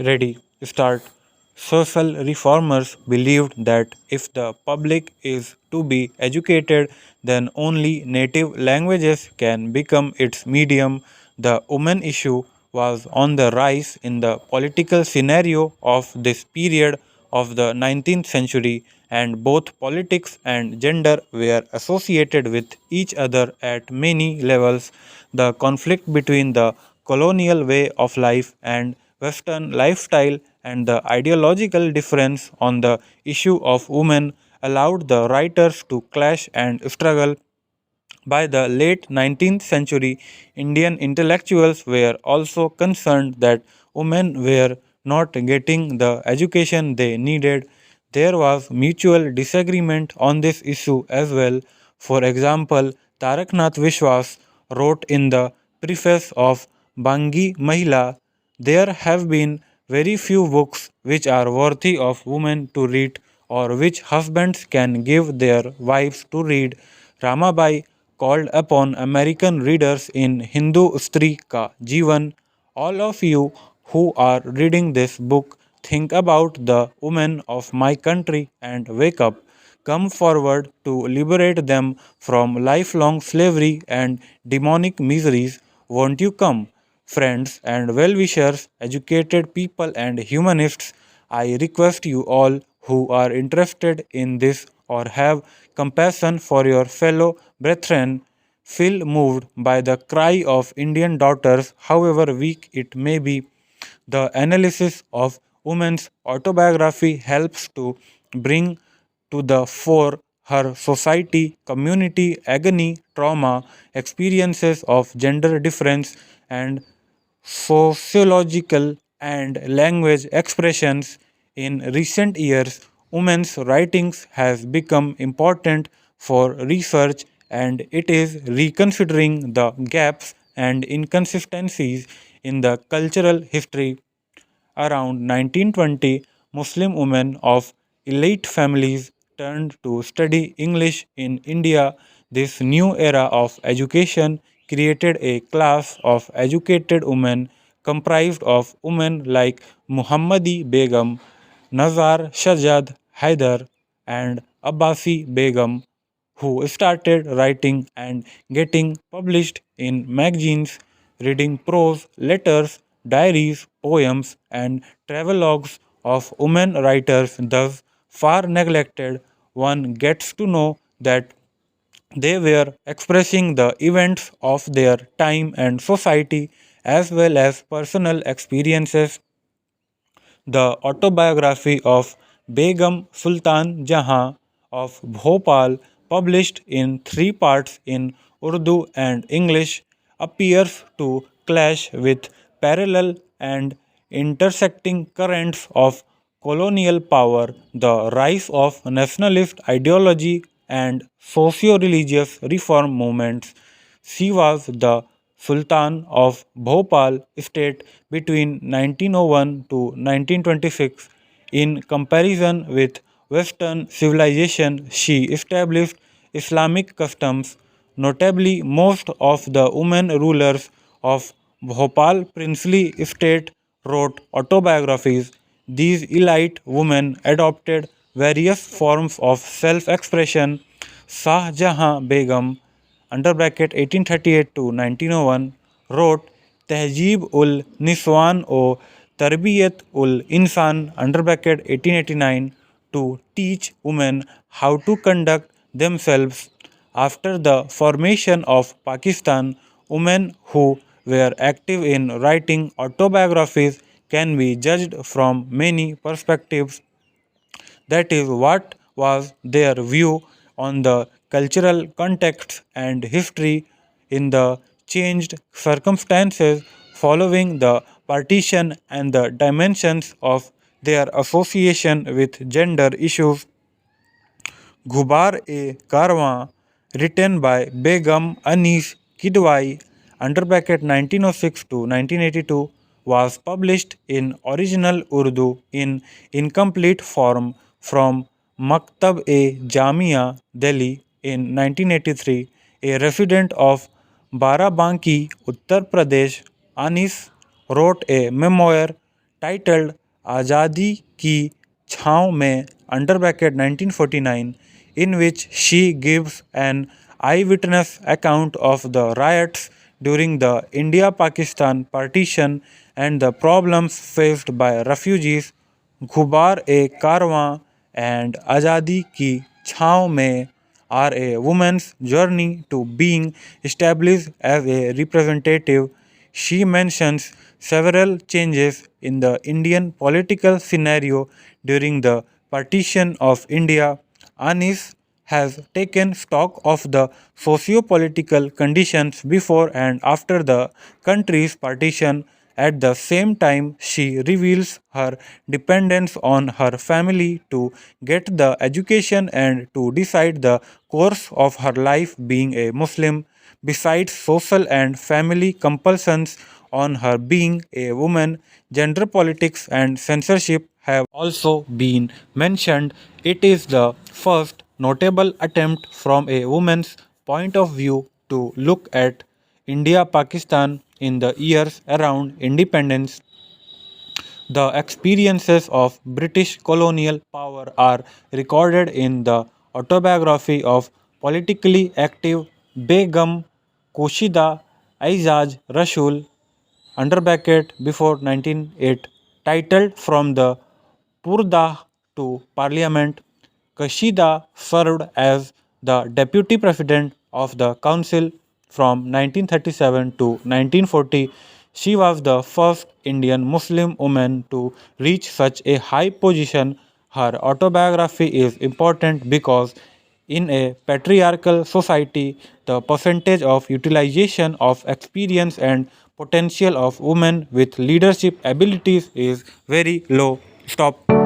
Ready, start. Social reformers believed that if the public is to be educated, then only native languages can become its medium. The women issue was on the rise in the political scenario of this period of the 19th century, and both politics and gender were associated with each other at many levels. The conflict between the colonial way of life and Western lifestyle and the ideological difference on the issue of women allowed the writers to clash and struggle. By the late 19th century, Indian intellectuals were also concerned that women were not getting the education they needed. There was mutual disagreement on this issue as well. For example, Taraknath Vishwas wrote in the preface of Bangi Mahila, there have been very few books which are worthy of women to read or which husbands can give their wives to read. Ramabai called upon American readers in Hindu Stri Ka Jeevan. All of you who are reading this book, think about the women of my country and wake up. Come forward to liberate them from lifelong slavery and demonic miseries. Won't you come? Friends and well wishers, educated people, and humanists, I request you all who are interested in this or have compassion for your fellow brethren, feel moved by the cry of Indian daughters, however weak it may be. The analysis of women's autobiography helps to bring to the fore her society, community, agony, trauma, experiences of gender difference, and sociological and language expressions. In recent years, women's writings has become important for research and it is reconsidering the gaps and inconsistencies in the cultural history. Around 1920, Muslim women of elite families turned to study English in India. This new era of education created a class of educated women comprised of women like Muhammadi Begum, Nazar Shajad Haidar, and Abbasi Begum who started writing and getting published in magazines, reading prose, letters, diaries, poems, and travelogues of women writers, thus far neglected. One gets to know that they were expressing the events of their time and society as well as personal experiences. The autobiography of Begum Sultan Jahan of Bhopal, published in three parts in Urdu and English, appears to clash with parallel and intersecting currents of colonial power, the rise of nationalist ideology, and socio religious reform movements. She was the Sultan of Bhopal state between 1901 to 1926. In comparison with Western civilization, she established Islamic customs. Notably, most of the women rulers of Bhopal princely state wrote autobiographies. These elite women adopted various forms of self expression. Shah Jahan Begum under bracket 1838 to 1901 wrote Tehjeeb ul Niswan o Tarbiyat ul Insan under bracket 1889 to teach women how to conduct themselves. After the formation of Pakistan, women who were active in writing autobiographies can be judged from many perspectives. That is, what was their view on the cultural context and history in the changed circumstances following the partition and the dimensions of their association with gender issues. Ghubar-e-Karwan, written by Begum Anis Kidwai under bracket 1906 to 1982, was published in original Urdu in incomplete form from Maktab-e-Jamia, Delhi in 1983. A resident of Barabanki, Uttar Pradesh, Anis wrote a memoir titled Azadi Ki Chhaav Mein under bracket 1949, in which she gives an eyewitness account of the riots during the India-Pakistan partition and the problems faced by refugees. Ghubar e Karwan and Azadi Ki Chhaav Mein are a woman's journey to being established as a representative. She mentions several changes in the Indian political scenario during the partition of India. Anis has taken stock of the socio-political conditions before and after the country's partition. At the same time, she reveals her dependence on her family to get the education and to decide the course of her life being a Muslim. Besides social and family compulsions on her being a woman, gender politics and censorship have also been mentioned. It is the first notable attempt from a woman's point of view to look at India Pakistan in the years around independence. The experiences of British colonial power are recorded in the autobiography of politically active Begum Kushida Aizaz Rasul under bracket before 1908, titled From the Purdah to Parliament. Kashida served as the deputy president of the council from 1937 to 1940. She was the first Indian Muslim woman to reach such a high position. Her autobiography is important because in a patriarchal society, the percentage of utilization of experience and potential of women with leadership abilities is very low. Stop.